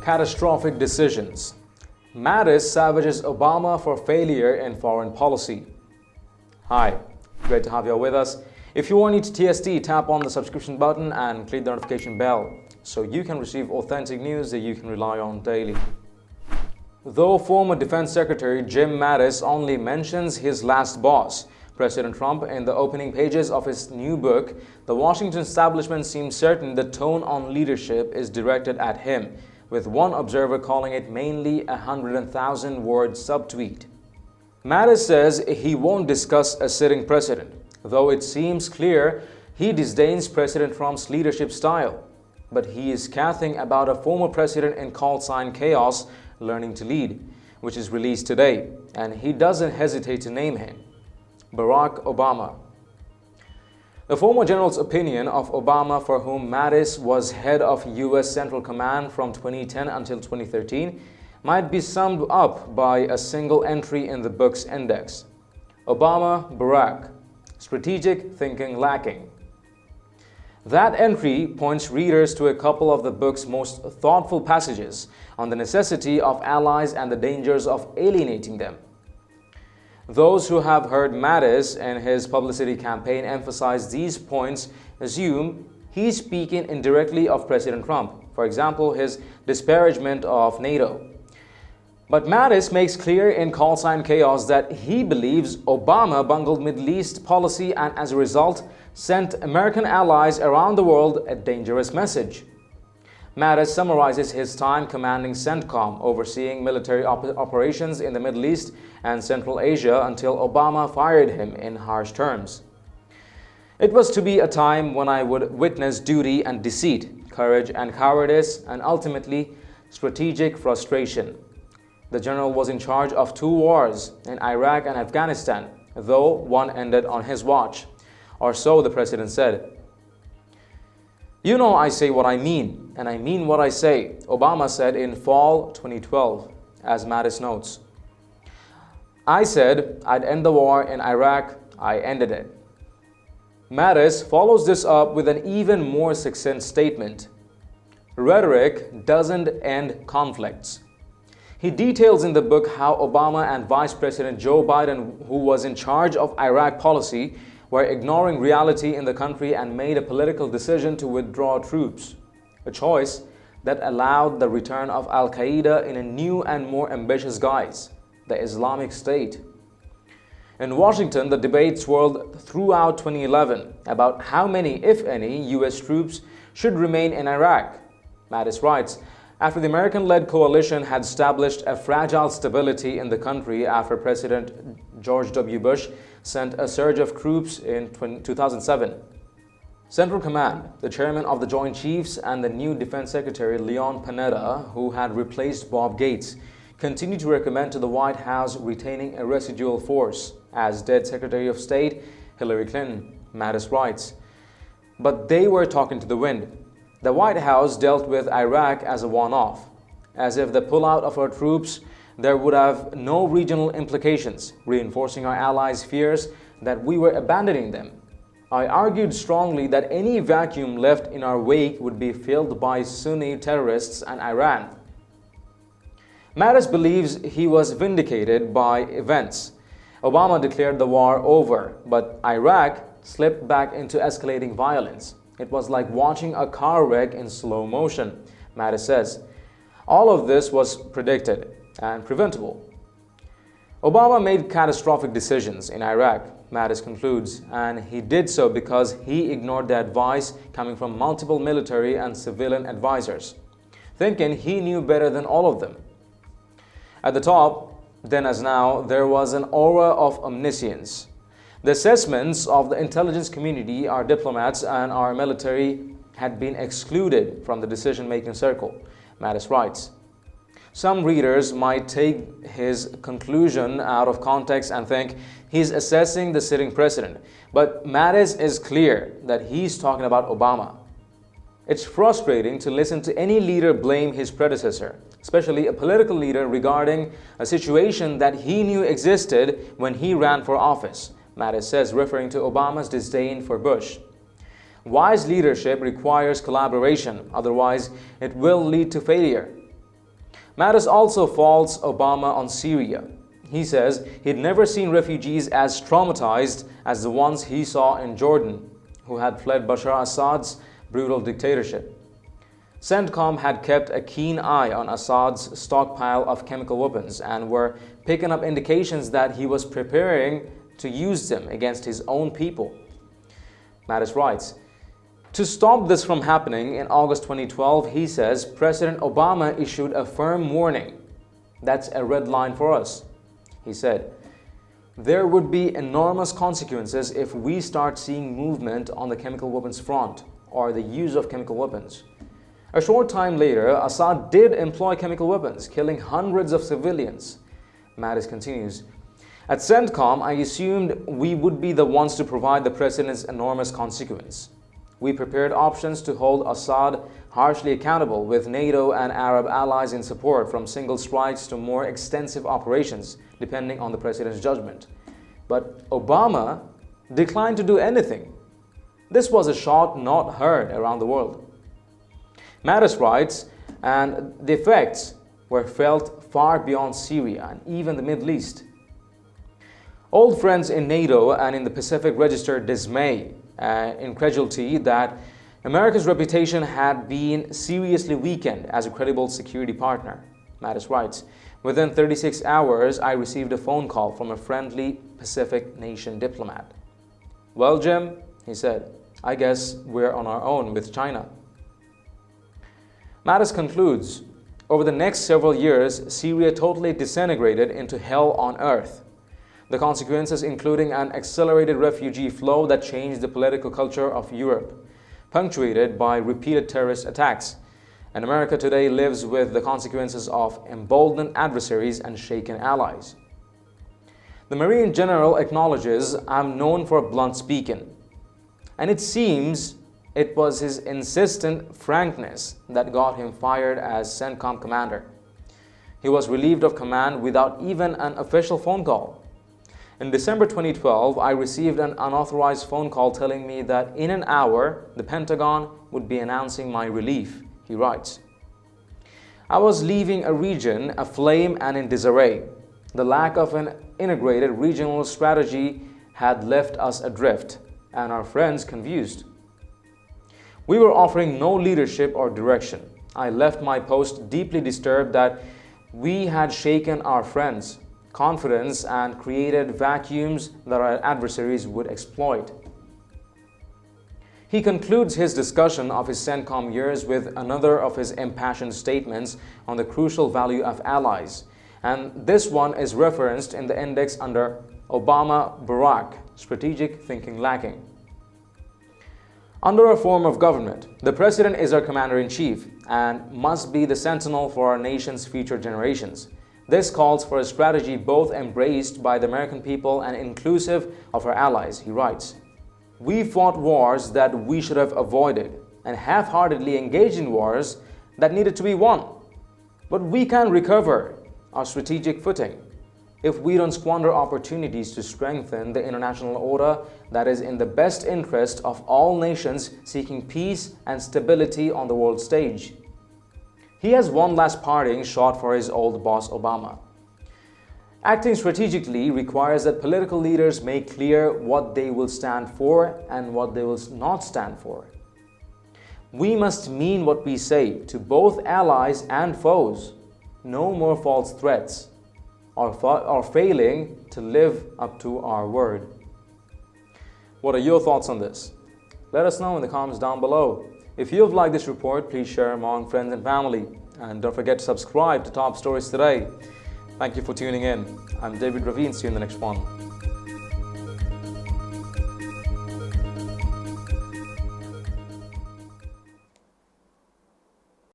Catastrophic decisions. Mattis savages Obama for failure in foreign policy. Hi, great to have you all with us. If you are new to TST, tap on the subscription button and click the notification bell so you can receive authentic news that you can rely on daily. Though former Defense Secretary Jim Mattis only mentions his last boss, President Trump, in the opening pages of his new book, the Washington establishment seems certain the tone on leadership is directed at him, with one observer calling it mainly a 100,000-word subtweet. Mattis says he won't discuss a sitting president, though it seems clear he disdains President Trump's leadership style. But he is scathing about a former president in call sign Chaos, Learning to Lead, which is released today, and he doesn't hesitate to name him: Barack Obama. The former general's opinion of Obama, for whom Mattis was head of U.S. Central Command from 2010 until 2013, might be summed up by a single entry in the book's index: Obama, Barack, strategic thinking lacking. That entry points readers to a couple of the book's most thoughtful passages on the necessity of allies and the dangers of alienating them. Those who have heard Mattis in his publicity campaign emphasize these points assume he's speaking indirectly of President Trump, for example, his disparagement of NATO. But Mattis makes clear in Call Sign Chaos that he believes Obama bungled Middle East policy and as a result sent American allies around the world a dangerous message. Mattis summarizes his time commanding CENTCOM, overseeing military operations in the Middle East and Central Asia until Obama fired him in harsh terms. It was to be a time when I would witness duty and deceit, courage and cowardice, and ultimately strategic frustration. The general was in charge of 2 wars in Iraq and Afghanistan, though one ended on his watch, or so the president said. "You know I say what I mean, and I mean what I say," Obama said in fall 2012, as Mattis notes. "I said I'd end the war in Iraq, I ended it." Mattis follows this up with an even more succinct statement: "Rhetoric doesn't end conflicts." He details in the book how Obama and Vice President Joe Biden, who was in charge of Iraq policy, were ignoring reality in the country and made a political decision to withdraw troops, a choice that allowed the return of Al-Qaeda in a new and more ambitious guise, the Islamic State. In Washington, the debate swirled throughout 2011 about how many, if any, U.S. troops should remain in Iraq. Mattis writes, after the American-led coalition had established a fragile stability in the country after President George W. Bush sent a surge of troops in 2007. Central Command, the chairman of the Joint Chiefs, and the new Defense Secretary Leon Panetta, who had replaced Bob Gates, continued to recommend to the White House retaining a residual force, as did Secretary of State Hillary Clinton, Mattis writes. But they were talking to the wind. The White House dealt with Iraq as a one-off, as if the pullout of our troops there would have no regional implications, reinforcing our allies' fears that we were abandoning them. I argued strongly that any vacuum left in our wake would be filled by Sunni terrorists and Iran. Mattis believes he was vindicated by events. Obama declared the war over, but Iraq slipped back into escalating violence. It was like watching a car wreck in slow motion, Mattis says. All of this was predicted and preventable. Obama made catastrophic decisions in Iraq, Mattis concludes, and he did so because he ignored the advice coming from multiple military and civilian advisors, thinking he knew better than all of them. At the top, then as now, there was an aura of omniscience. The assessments of the intelligence community, our diplomats, and our military had been excluded from the decision-making circle, Mattis writes. Some readers might take his conclusion out of context and think he's assessing the sitting president, but Mattis is clear that he's talking about Obama. It's frustrating to listen to any leader blame his predecessor, especially a political leader, regarding a situation that he knew existed when he ran for office, Mattis says, referring to Obama's disdain for Bush. Wise leadership requires collaboration, otherwise it will lead to failure. Mattis also faults Obama on Syria. He says he'd never seen refugees as traumatized as the ones he saw in Jordan, who had fled Bashar Assad's brutal dictatorship. CENTCOM had kept a keen eye on Assad's stockpile of chemical weapons and were picking up indications that he was preparing to use them against his own people. Mattis writes, to stop this from happening, in August 2012, he says President Obama issued a firm warning. That's a red line for us. He said, there would be enormous consequences if we start seeing movement on the chemical weapons front or the use of chemical weapons. A short time later, Assad did employ chemical weapons, killing hundreds of civilians. Mattis continues, at CENTCOM, I assumed we would be the ones to provide the president's enormous consequence. We prepared options to hold Assad harshly accountable with NATO and Arab allies in support, from single strikes to more extensive operations, depending on the president's judgment. But Obama declined to do anything. This was a shot not heard around the world. Mattis writes, and the effects were felt far beyond Syria and even the Middle East. Old friends in NATO and in the Pacific registered dismay, incredulity that America's reputation had been seriously weakened as a credible security partner. Mattis writes, within 36 hours, I received a phone call from a friendly Pacific nation diplomat. Well, Jim, he said, I guess we're on our own with China. Mattis concludes, over the next several years, Syria totally disintegrated into hell on earth. The consequences including an accelerated refugee flow that changed the political culture of Europe, punctuated by repeated terrorist attacks. And America today lives with the consequences of emboldened adversaries and shaken allies. The Marine General acknowledges, I'm known for blunt speaking. And it seems it was his insistent frankness that got him fired as CENTCOM commander. He was relieved of command without even an official phone call. In December 2012, I received an unauthorized phone call telling me that in an hour, the Pentagon would be announcing my relief, he writes. I was leaving a region aflame and in disarray. The lack of an integrated regional strategy had left us adrift and our friends confused. We were offering no leadership or direction. I left my post deeply disturbed that we had shaken our friends' confidence and created vacuums that our adversaries would exploit. He concludes his discussion of his CENTCOM years with another of his impassioned statements on the crucial value of allies, and this one is referenced in the index under Obama-Barack, Strategic Thinking Lacking. Under a form of government, the president is our commander-in-chief and must be the sentinel for our nation's future generations. This calls for a strategy both embraced by the American people and inclusive of our allies, he writes. We fought wars that we should have avoided and half-heartedly engaged in wars that needed to be won. But we can recover our strategic footing if we don't squander opportunities to strengthen the international order that is in the best interest of all nations seeking peace and stability on the world stage. He has one last parting shot for his old boss Obama. Acting strategically requires that political leaders make clear what they will stand for and what they will not stand for. We must mean what we say to both allies and foes. No more false threats or failing to live up to our word. What are your thoughts on this? Let us know in the comments down below. If you've liked this report, please share among friends and family. And don't forget to subscribe to Top Stories Today. Thank you for tuning in. I'm David Ravine. See you in the next one.